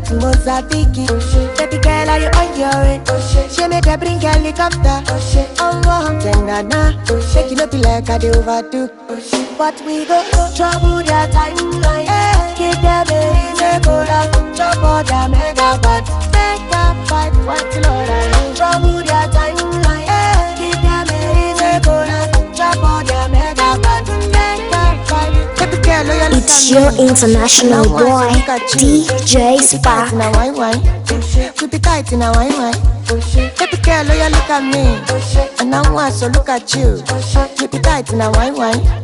to Mozambique. Baby girl, are you on your way? She made her bring helicopter. Oh, Tenana, shake it up like I do overdo. But we go trouble their timeline. Keep them in the cola. Trouble their megabyte. Make up fight, what Lord I know. Trouble their timeline. Keep them in the cola. Trouble their megabyte. Make up fight. It's your international boy, DJ Spark. Now wine. Keep it tight in a wine. Baby girl, look at me. And now want so look at you. Keep it tight in a wine.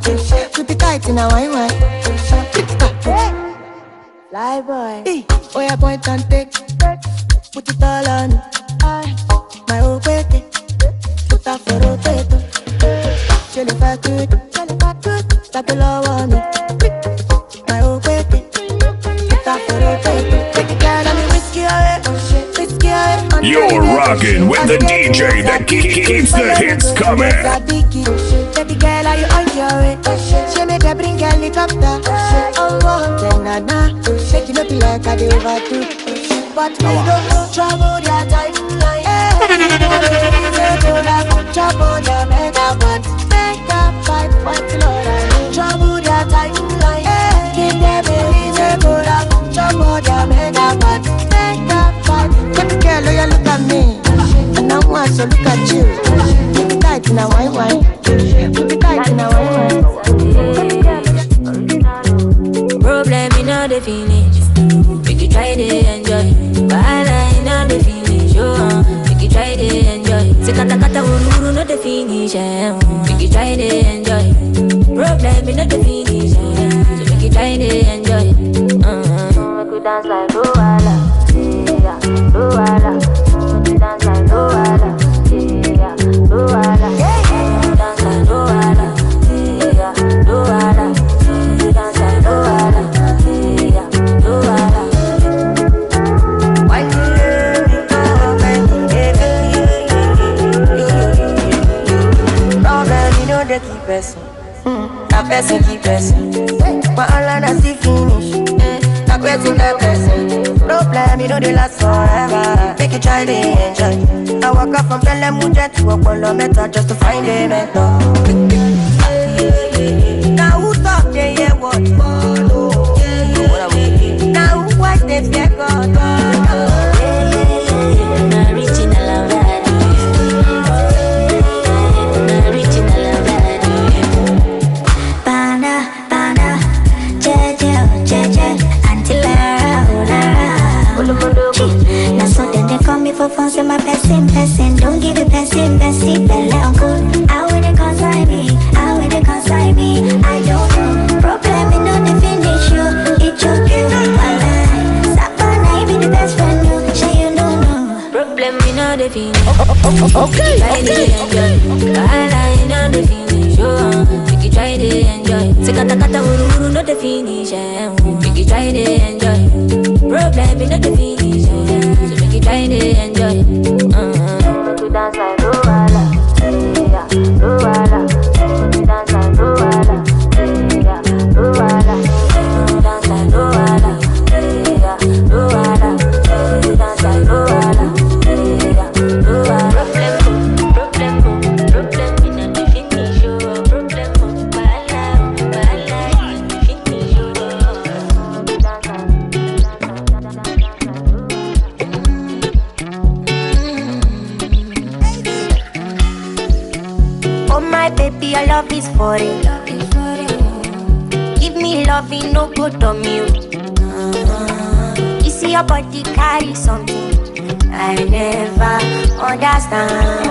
Keep it tight in a wine. Fly boy. Oh yeah, point and take. Put it all on. My old baby. Put up for rotate. Chill if I could. Tap the low on me. My old baby. Put up for rotate. Take it down on me, whiskey away. You're rocking with the DJ that keeps the hits coming. Baby girl, are you on your way? She made her bring helicopter. Oh, Tenana, shake it up like I do overdo. But we don't trouble their timeline. Trouble their megabyte. Make up fight, what Lord I know. Trouble their timeline. Give them a reason to love. Trouble their megabyte. Make up fight. Baby girl, look at me. And I want so look at you. Keep it tight in a wine. Keep it tight in a wine. Problem in all the finish. Make you try to enjoy. Bala in all the finish. Make you try to enjoy. Sekata kata ururu no the finish. Make you try to enjoy. Problem in all the finish. So make you try to enjoy. Make you dance like Luala. Yeah, Luala. Make you dance like Luala. Yeah, Luala. Dance like Luala. Yeah, Luala. Dance like Luala. Yeah, Luala. That person keep pressing. But all I see finish. That person that person. Problem, you know they last forever. Make you try to enjoy. I walk up from Pelemuja to Apollo Meta just to find a method. Now who talk they hear what follow? Now who watch they fear God? For fun, say my person. Don't give it person, belly uncle. How will they consign me? I don't know. Problem in on the finish you. It choke you. Sapana, I be the best friend you. Say you don't know. Problem in on the finish. Okay. Try to enjoy. Bala in on the finish. Make you try to enjoy. Sekata kata ururu no the finish. Make you try to enjoy. Problem in on the finish. Try to enjoy. Make you dance like Luala. Yeah, Luala. Make you dance like Luala. Yeah, Luala. Dance like Luala. Yeah, Luala. Make you dance like Luala. Yeah, Luala. Problem in the finish. Problem, bala in the finish. Oh my baby, your love is for it. Give me loving, no good on you. You see your body carry something I never understand.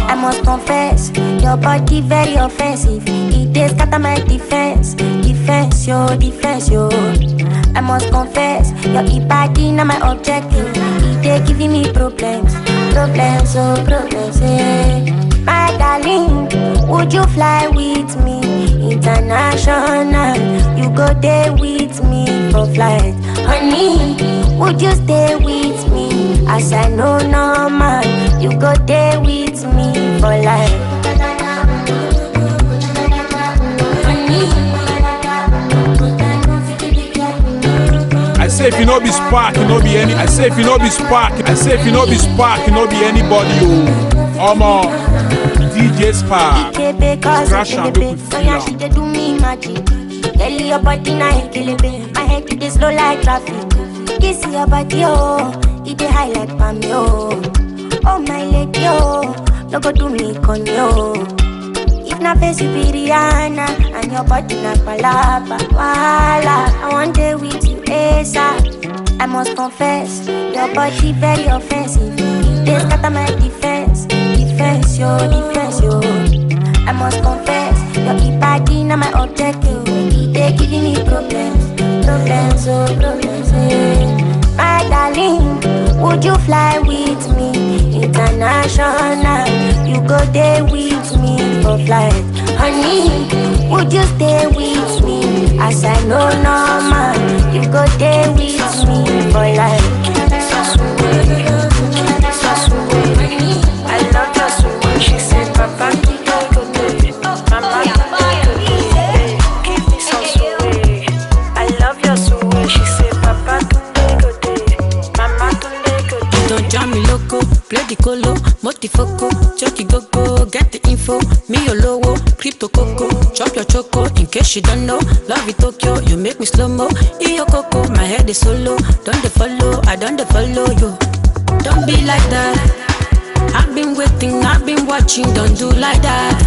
I must confess, your body very offensive. It is scatter my defense, yo. I must confess, your body not my objective. It is giving me problems, yeah. My darling, would you fly with me international? You go there with me for flight. Honey, would you stay with me? As I know normal, you go there with me for life. I say say if you no be spark, you no be any. I say if you no be spark, I say if you no be spark, you no be anybody. Oh, DJ Spark. Crash and make me feel she dey do me magic. Tell your body na ekelebe. My head dey slow like traffic. Kiss your body, oh, it dey high like palm, yo. Oh my lady, oh, no go do me con yo. If na face you be Rihanna and your body na palapa, wala. I want day with you, ASAP. I must confess, your body very offensive. It dey scatter my defense, defense yo. I must confess, your body na my objective. It dey giving me problems, yeah. My darling, would you fly with me international? You go there with me for flight. Honey, would you stay with me? As I know normal, you go there with me for life. I love your sweet. She said, Papa, Mama, give me some sweet. I love your sweet. She said, Papa, don't jam me loco, play the colo, motifoco, chucky go, get the info, me your lowo, crypto coco, chop your choco, in case you don't know, love it Tokyo, you make me slow-mo, iyo coco, my head is solo, don't they follow, I don't they follow you, don't be like that, I've been waiting, I've been watching, don't do like that,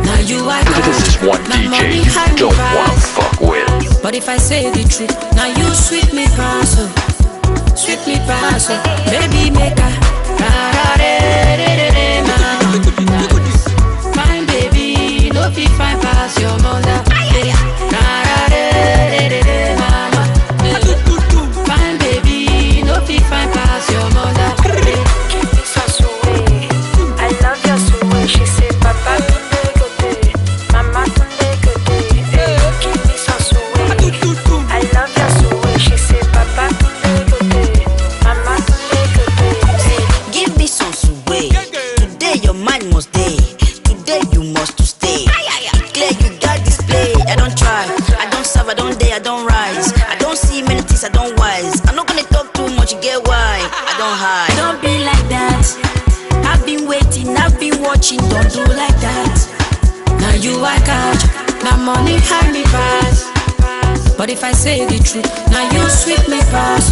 now you I got, this is one DJ you don't wanna fuck with, but if I say the truth, now you sweet me pass. Sweet me pass, baby make a fine baby, no fit fine pass your mother. Fine baby, no fit fine pass your mother. Keep me so sweet. I love your sweet. She said, Papa, Mama, keep me so sweet. I love your sweet. She said, Papa, give me some sway. Today your mind must stay. Today you must to stay. Declare you got display. I don't try, I don't serve, I don't dare, I don't rise. I don't see many things, I don't wise. I'm not gonna talk too much, you get why. I don't hide. Don't be like that. I've been waiting, I've been watching. Don't do like that. Now you I catch. Now money hide me pass. But if I say the truth, now you sweet me pass.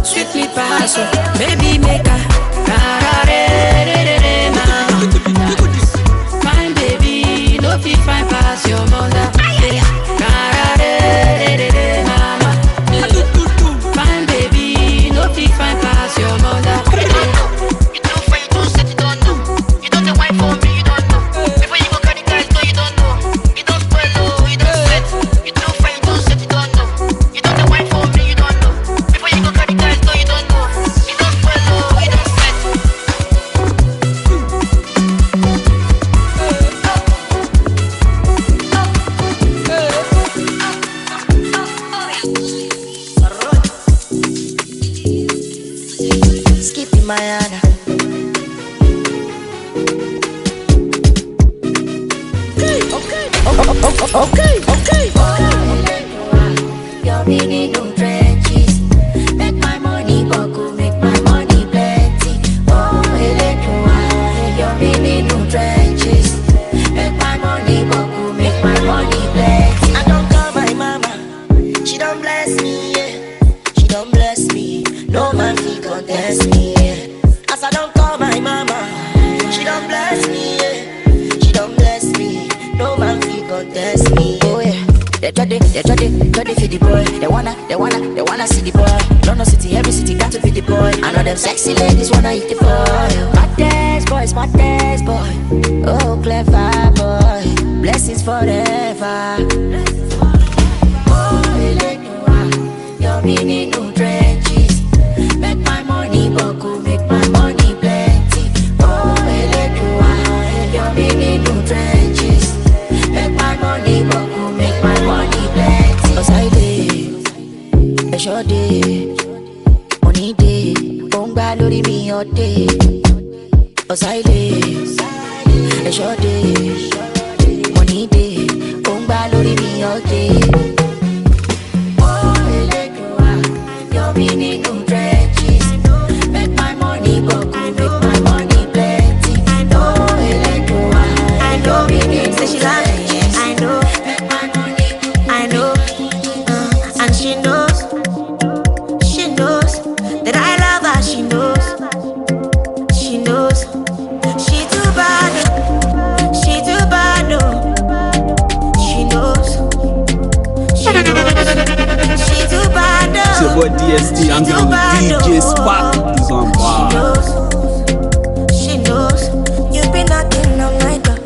Sweet me pass, baby make a fine baby, no fit fine pass your mother. Fine baby, no fit fine pass your mother. You do for you do set you don't know. You don't the wine for me, you don't know. Before you go carry guys, no you don't know. You don't spoil, oh, you don't set. You do for you do set you don't know. You don't the wine for me, you don't know. Before you go carry guys, no you don't know. You don't spoil, oh, you don't set. Skippy Mayana. Okay. Your meaning no trenches. Make my money buckle, make my money plenty. Oh, your meaning no trenches. Make my money buckle, make my money plenty. I don't call my mama. She don't bless me, yeah. She don't bless me. No man fi contest me, yeah. As I don't call my mama. She don't bless me, yeah. She don't bless me. No man fi contest me, oh yeah. They try to feed the boy. They wanna see the boy. London city, every city got to feed the boy. I know them sexy ladies wanna eat the boy. Smart ass boy. Oh, clever boy. Blessings forever. Oh, your meaning no trenches. Make my money buckle, make my money plenty. Oh, your meaning no trenches. Make my money buckle, make my money plenty. Cause I did, a short day, money day, Bonga lori mi all day. Cause I did, a short day, money day, need no dredges. Make my money go, make my money plenty. No, I know we need no dredges. I know, make my money go, I know, and she knows that I love her. She knows. She too bad, she too bad, she knows, she too bad. It's your boy DST, I'm gonna DJ Spot. He's on bar. She knows, you've been knocking on my door.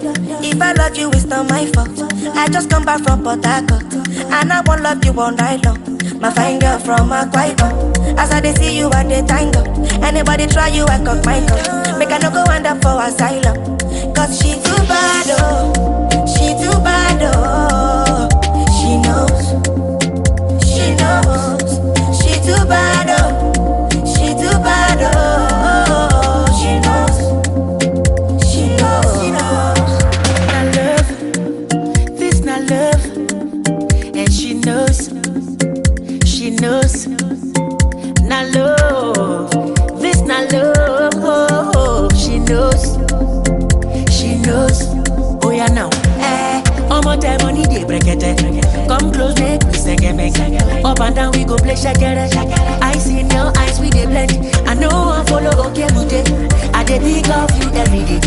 If I love you, it's not my fault. I just come back from Port Harcourt, and I won't love you all night long. My fine girl from Aquaibon. As I they see you at the tango. Anybody try you, I cock my cup. Make I no go end up for asylum. Cause she too bad, oh. She too bad, oh. She knows. She knows. She too bad, oh. She too bad, oh. She knows. She knows. She knows. I love. This not love. And she knows. She knows. Not love. This not love. She knows. She knows. Oh yeah now. I'm on time money they break it. Come close, make me second. Up and down we go play shakere. I see in your eyes we they blend. I know I follow okay with it. I dey think of you every day.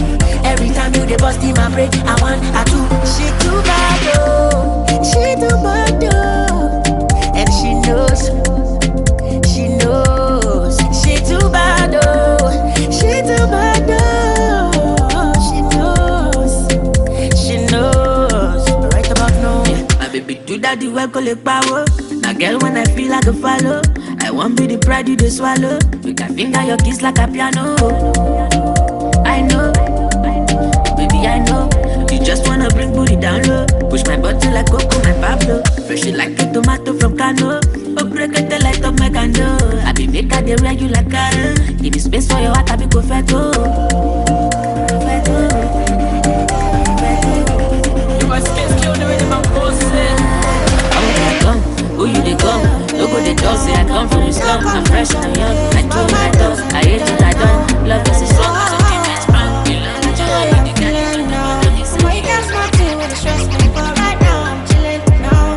Every time you dey bust in my brain. I want, I do. She too bad, oh. She too bad, oh. And she knows. She knows. She too bad, oh. She too bad, oh. She knows. She knows. Right about now. My baby do that the web collect power. Now girl when I feel like a follow. I won't be the pride you to swallow. You can finger your kiss like a piano. I know. Baby I know. You just wanna bring booty down low. Push my button like Coco, my Pablo. Fresh like a tomato from Cano. Break it the light of my candle. I be make her the regular car. Give me space for your heart, I be perfecto. You must get killed the rhythm of posting. I come, who you they come? Look what they do, say I come from Islam. I'm fresh and I'm young, I do what I do. I hate what I don't, love is strong, so keep it strong. You love the joy, you got it from the bottom. You can't smart too with the stress, but right now I'm chilling now.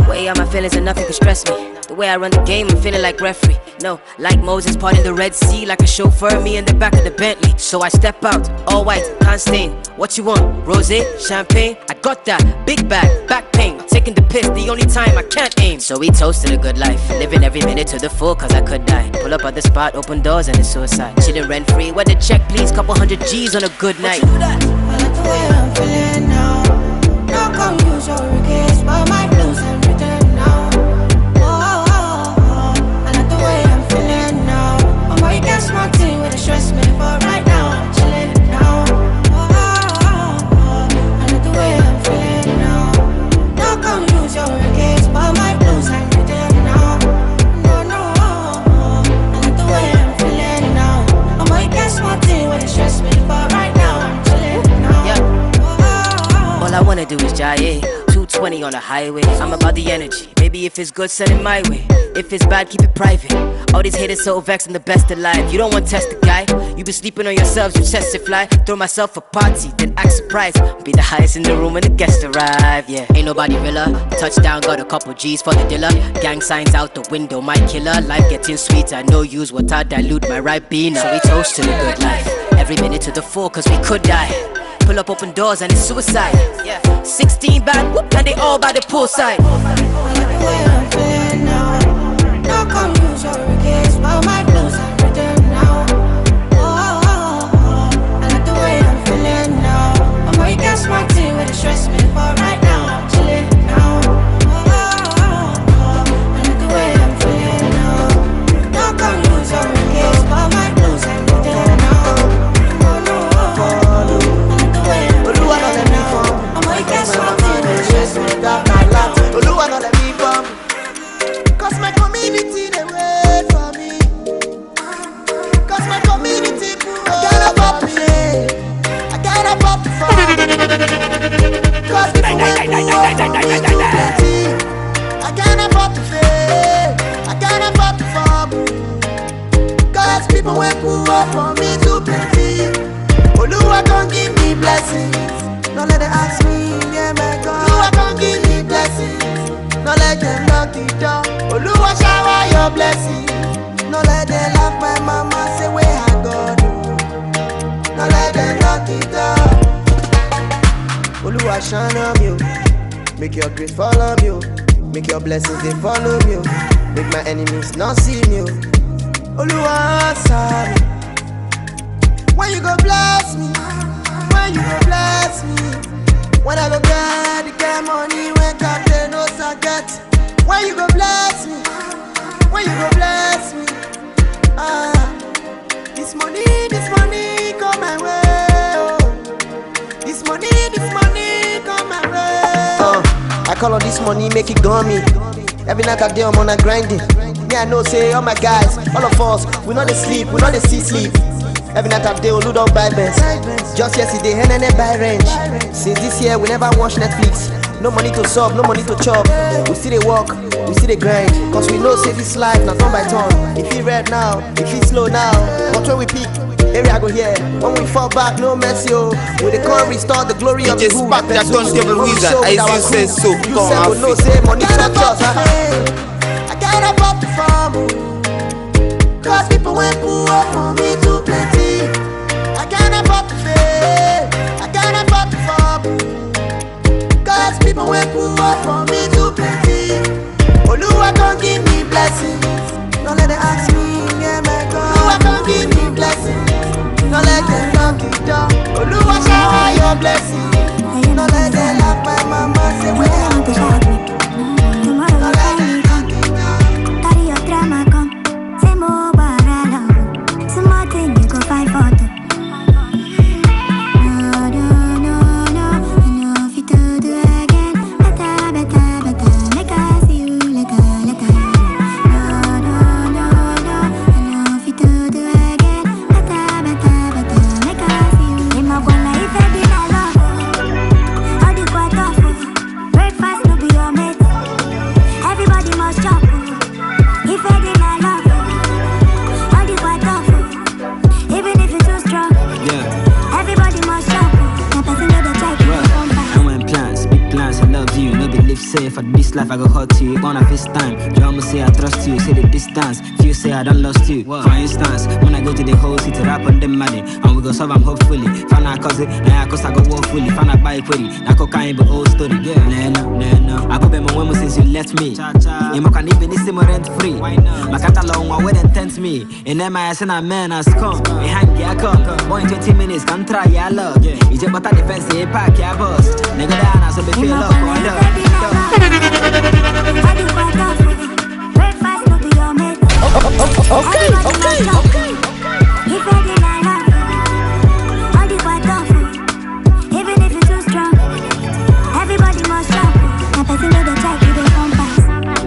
Way out my feelings and nothing can stress me. The way I run the game, I'm feeling like referee. No, like Moses parting the Red Sea, like a chauffeur, me in the back of the Bentley. So I step out, all white, can't stain. What you want? Rosé, champagne? I got that, big bag, back pain. Taking the piss, the only time I can't aim. So we toasted a good life, living every minute to the full, cause I could die. Pull up at the spot, open doors and it's suicide. Chilling rent free, where the check please, couple hundred G's on a good night. I like the way I'm feeling now. No come use your regrets, but my blues and return now. You can't smart thing with a stress me, but right now I'm chilling now. I like the way I'm feeling now. No come use your regrets, but my blues and return now. No, I like the way I'm feeling now. You can't smart thing with a stress me, but right now I'm chilling now. Yeah. All I wanna do is jive. 220 on the highway. I'm about the energy. Maybe if it's good, send it my way. If it's bad, keep it private. All these haters so vexed, I'm the best alive. You don't want to test the guy. You been sleeping on yourselves, you test it fly. Throw myself a party, then act surprised. Be the highest in the room when the guests arrive. Yeah, ain't nobody realer. Touchdown, got a couple G's for the dealer. Gang signs out the window, my killer. Life getting sweeter, no use what I dilute my right bean. So we toast to the good life. Every minute to the full, cause we could die. Pull up open doors and it's suicide. Yeah, 16 bad, whoop, and they all by the poolside. No come use your regrets, but my blues and return now. I like the way I'm feeling now. You can't smart thing with a stress me, but right now I'm chilling now. I like the way I'm feeling now. No come use your regrets, but my blues and return now. I like the way I'm feeling now. You can't smart thing with a stress me, but right now I'm chilling now. your blessing. No let them laugh my mama say where I go. No let them knock it down. Oluwa shine on you. Make your grace follow you. Make your blessings they follow you. Make my enemies not see you. Oluwa answer me. When you go bless me. When you go bless me. When I go get money, when captain no get. When you go bless me. When you go bless me. This money come my way. Oh. This money come my way. I call on this money, make it gummy. Every night I day I'm on a grinding. Yeah, I know say all my guys, all of us, we not sleep, we not see sleep. Every night I day we don't buy Benz. Just yesterday, and buy range. Since this year we never watch Netflix. No money to sub, no money to chop. We still they walk, we still they grind. Cause we know say this life not turn by turn. If it red now, if it slow now. But when we peak, area I go here. When we fall back, no mercy, oh. We they can't restore the glory of the who. Back that don't give a reason. I even say so. You said we no say money touch us. I gotta pop the farm. Cause people went poor for me too plenty. I gotta pop the fair. I gotta pop the farm. Cause people went poor for me too plenty. Oluwa can't give me blessings. Don't let them ask me, yeah, my God. Oluwa can't give me blessings. Don't let them knock it down. Oluwa shower your blessings. Don't let them laugh my mama say where I'm going. Don't let them knock it down. Carry your drama come. Say more barala. Small thing you go fight for them. Say for this life I go hurt you on a FaceTime. Drama say I trust you, say the distance. Few say I done lost you. For instance, when I go to the whole city, rap on them money, and we go solve them hopefully. Fan I cause it, now I cause I go walk fully. Fan I buy it quickly, I go kind but old story. No. I go be my woman since you left me. You can even this more rent free. My catalog one way then tempt me. In them I send a man as come. We hang ya come. Boy in 20 minutes can try ya love. You just butter the fence, you pack ya boss. Nigga down so be feel up. Okay. Even if you're too strong, everybody must stop. Now person know the track, you don't come fast.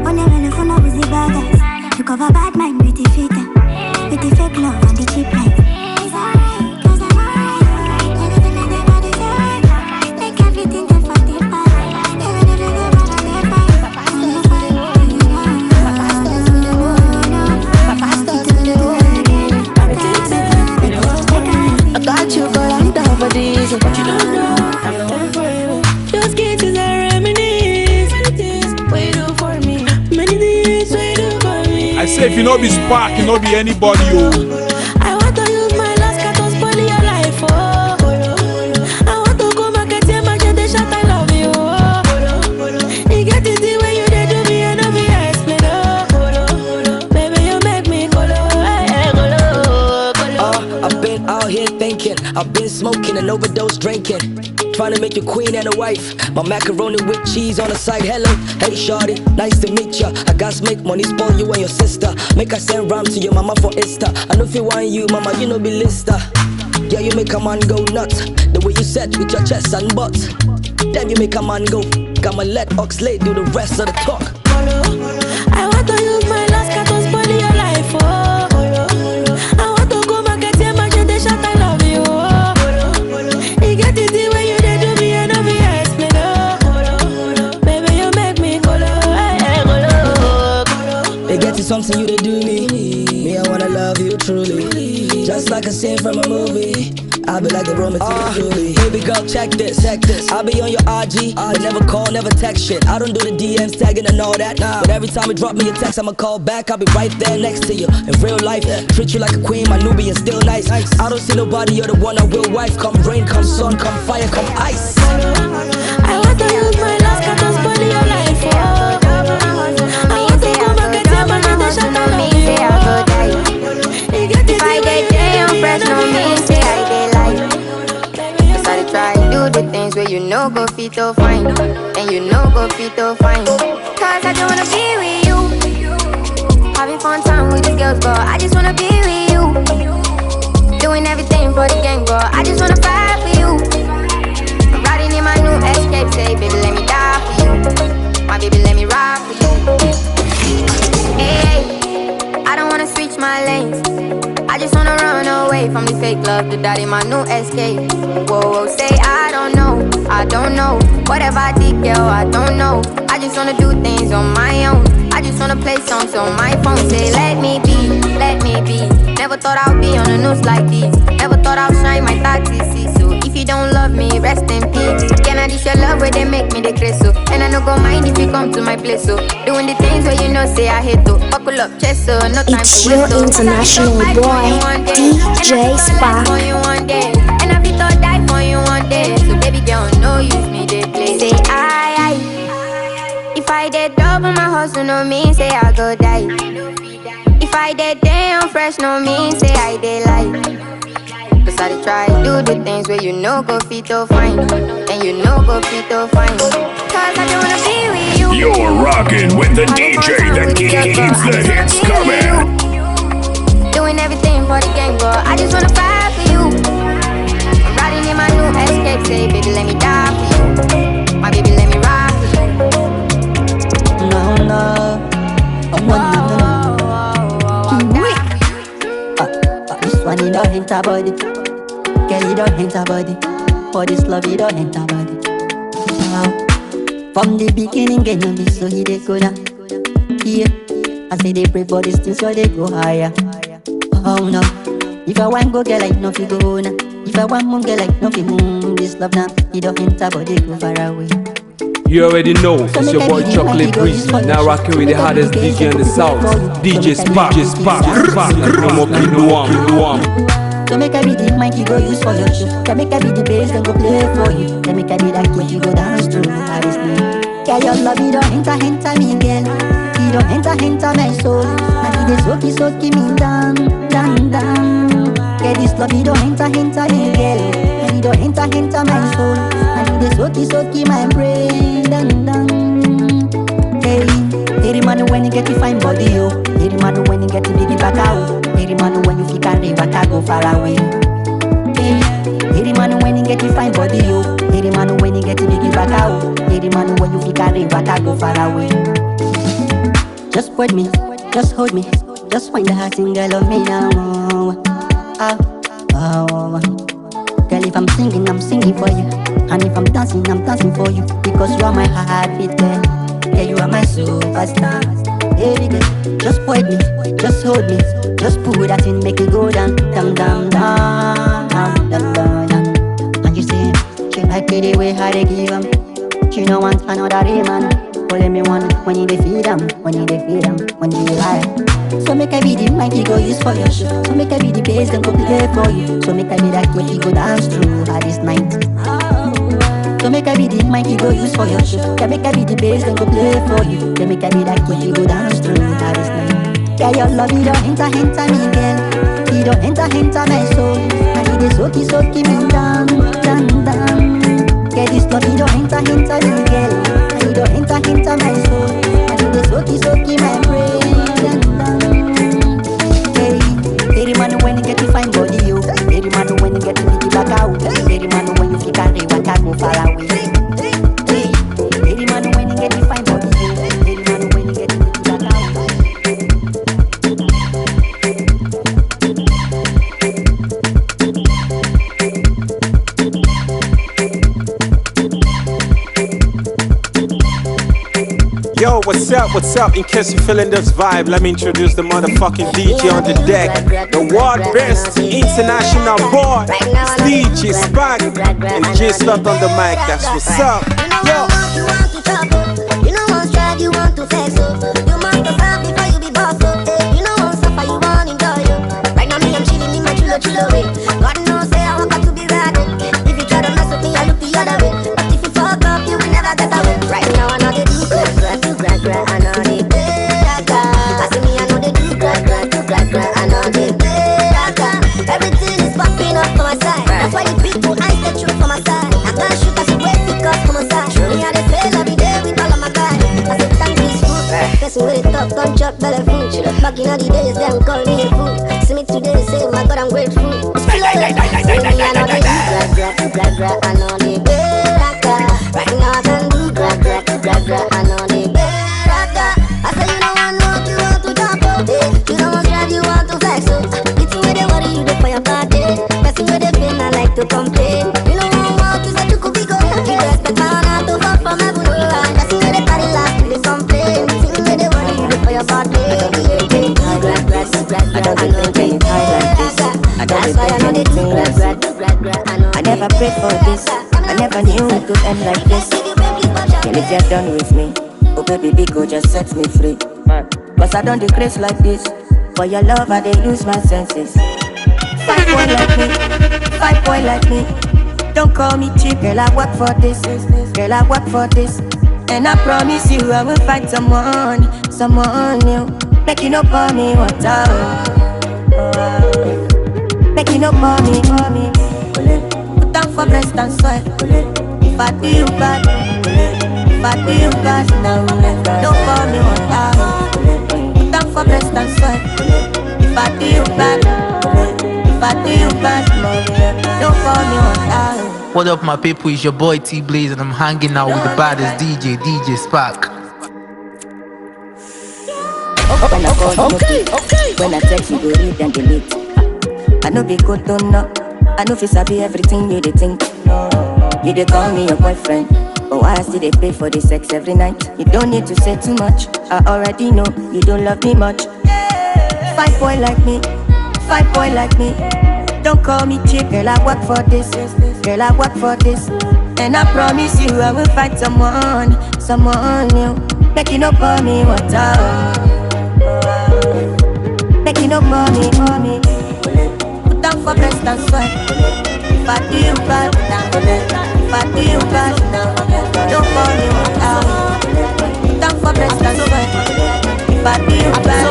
Whenever the phone up with the baggers, you cover bad mind with the filter, with the fake love and the cheap life. It's alright, cause I'm alright. Everything that they body is alright. Make everything that fuck it back. Even if you go back on their fight. I got you, but I'm down for this. But you don't know. Your sketches are reminisce. What you do for me? Many things, what you do for me? I say if you know be spark, you know be anybody, yo. I want to use my last cat to spoil your life, oh. I want to go market and market the shot, I love you, oh. You get it the way you did to me and I'll be explain, oh. Baby, you make me colo. I've been out here thinking, I've been smoking and overdose drinking, trying to make you queen and a wife. My macaroni with cheese on the side. Hello, hey shawty, nice to meet ya. I got make money, spoil you and your sister. Make I send rhyme to your mama for Easter. I know if you want you, mama, you know be lister. Yeah, you make a man go nuts. The way you set with your chest and butt. Damn, you make a man go. I'ma let Oxlade do the rest of the talk. I want to use my last cat to spoil your life, oh. I want to go market and market the shot, I love you, oh. You get it the way you did to me and I'll be explain, oh. Baby, you make me colo. They get to something you to do me. Me, I wanna love you truly. Just like a scene from a movie. I be like the Romans to Julie. Baby girl, check this. I be on your IG, but never call, never text shit. I don't do the DMs, tagging and all that. But every time you drop me a text, I'ma call back. I'll be right there next to you. In real life, treat you like a queen, my Nubian still nice. I don't see nobody, you're the one I will wife. Come rain, come sun, come fire, come ice. I want to use my last card to spoil your life. I want to go back and tell my mother shut up. Say I go die. If I get day on fresh, no me say I dey lie. Cause I dey try do the things where you know go fit to fine, and you know go fit to fine. Cause I don't wanna be with you, having fun time with the girls, girl. I just wanna be with you, doing everything for the gang, girl. I just wanna fight for you. I'm riding in my new escape, say baby let me die for you. My baby let me ride for you. Hey, I don't wanna switch my lanes. I just wanna run away from the fake love, the daddy, my new escape. Whoa, say I don't know. Whatever I did, girl, I don't know. I just wanna do things on my own. I just wanna play songs on my phone. Say let me be, let me be. Never thought I'd be on the news like this. Never thought I'd shine my taxi. So if you don't love me, rest in peace. Can I dish your love where they make me the crazy? So and I no go mind if you come to my place. So doing the things where you know say I hate to. Buckle up, chest, so no time It's to your waste. international boy, DJ Spark. And I be thought die for you one day. So baby girl, no use me they play. Say I. If I did double my hustle, no mean say I go die. If I did damn fresh, no mean say I did lie. Cause I dey try do the things where you know go fit to fine, and you know go fit to fine. Cause I don't wanna be with you. You're rocking with the DJ that keeps the hits coming. Doing everything for the gang, girl. I just wanna fight for you. I'm riding in my new escape, say baby let me die for you. My baby let me ride for you. No. This one you don't enter body. Girl, you don't enter body. For this love, you don't enter body. From the beginning, get no be so he dey go down. Yeah, I say they pray for this thing so they go higher. Oh no, if I want go get like no fi go now. If I want moon get like no fi moon. This love now, you don't enter body go far away. You already know, it's your boy Chocolate Breeze. Now rocking with the hottest DJ in the south, DJ Spark. No more P1. So make I be the mic you go use for your show. Can make I be the bass then go play for you. Can make I be that kid you go dance to. Hardest name. Girl, your love you don't enter me, girl. You don't enter my soul. And you dey soaky me down. Girl, this love you don't enter me, girl. And you don't enter my soul. And you dey soaky my brain down. Hey, man when you get to find body, yo. Hey, man when you get to big back out. Hey, man when you feel carry back, I go far away. Hey, man when you get to find body, yo. Hey, man when you get to big back out. Hey, man when you feel carry back, I go far away. Just hold me, just hold me, just find the heart and girl of me now. Girl, if I'm singing for you. And if I'm dancing for you. Because you are my heartbeat, girl. Yeah, you are my superstar. Baby girl, just hold me, just hold me. Just pull that in, make it go down. And you say, she like the way how they give them. She don't want another day, man. Only me one when you feed them, when you lie. So make I be the mic you go use for your show. So make I be the bass then go play for you. So make I be that kid you go dance through hardest night. So make I be the mic you go use for your show. Can make I be the bass then go play for you. Can make I be that kid you go dance through hardest night. Yeah, your love you don't enter me, girl. You don't enter my soul. And you dey soaky me down. Yeah, this love you don't enter me, girl. And you don't enter my soul. And you dey soaky my brain down. Hey, man when you get to find body, yo. Hey, man when you get to big back out. Hey, man when you feel carry back, I go far away. Hey, man when you get to find body, yo. Hey, man when you get to big back out. Yo, what's up, what's up? In case you're feeling this vibe, let me introduce the motherfucking DJ on the deck. The world best international boy, it's DJ Spark and J Slot on the mic. That's what's up. Yo. You want to trouble, you know one strike, you want to flex, so you must stop before you be boss, so you know one suffer, you want to enjoy you. Right now me, I'm chilling in my chulo way. God knows say I want to be right. If you try to mess with me, I look the other way. But if you fuck up, you will never get away. Right now I know they do gra, I know they gra. I see me, I know they do gra, I know they gra. Everything is popping up for my side. That's why the people I stay true for my side. I can't shoot as a way because for my side. Show me how they feel every day with all of my guys. I say thank you, food. Guessing with it up, don't chop belly food. Back in all the days, them call me a fool. See me today, say my God, I'm grateful. See me, I know they do gra, I know they gra. Right now I can do gra, I know they gra. I say you don't want no, you want to jump up. You don't want drive, you want to flex up. It's where they worry you do for your body. Guessing where they pain, I like to complain. You don't want to say you could be good. You don't expect my honor to fall from heaven. Guessing where they carry last to they complain. See where they worry you do for your body. I don't think they high like this. That's why I know they do I never prayed for this. I never knew it could end like this. And if you're done with me, oh baby, big go just set me free. Cause I don't do grace like this. For your love, I they lose my senses. 5 boy like me, 5 boy like me. Don't call me cheap, girl, I work for this. Girl, I work for this. And I promise you I will find someone new. Make you no pour me water. Make you no pour me. Put down for breast and sweat. If I do you bad, now don't pour me water. Put down for breast and sweat. If I do you bad, don't pour me water. What up, my people? It's your boy T Blaze, and I'm hanging out with the baddest DJ Spark. When I call you, okay. When I text you, go read and delete. I know be good, don't know. I know if you sabi everything you dey think. You dey call me your boyfriend, but why I still dey pay for the sex every night? You don't need to say too much. I already know you don't love me much. 5 boy like me, 5 boy like me. Don't call me cheap, girl, I work for this. Girl, I work for this. And I promise you I will find someone new. Make you no pour me water. Make you no pour me. Put down for breast and sweat. If I do you bad, don't pour me water. Put down for breast and sweat. If I do you bad,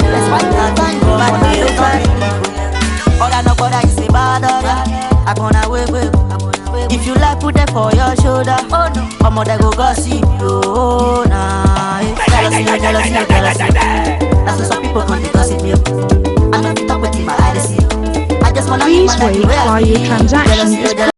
all I know but I say bad, I gonna wait. If you like, put them for your shoulder. Oh no, I'm gonna go gossip you. Oh nah, jealousy. That's why some people can't gossip you. I know you talk with my eyes. I just wanna Please wait while your transaction is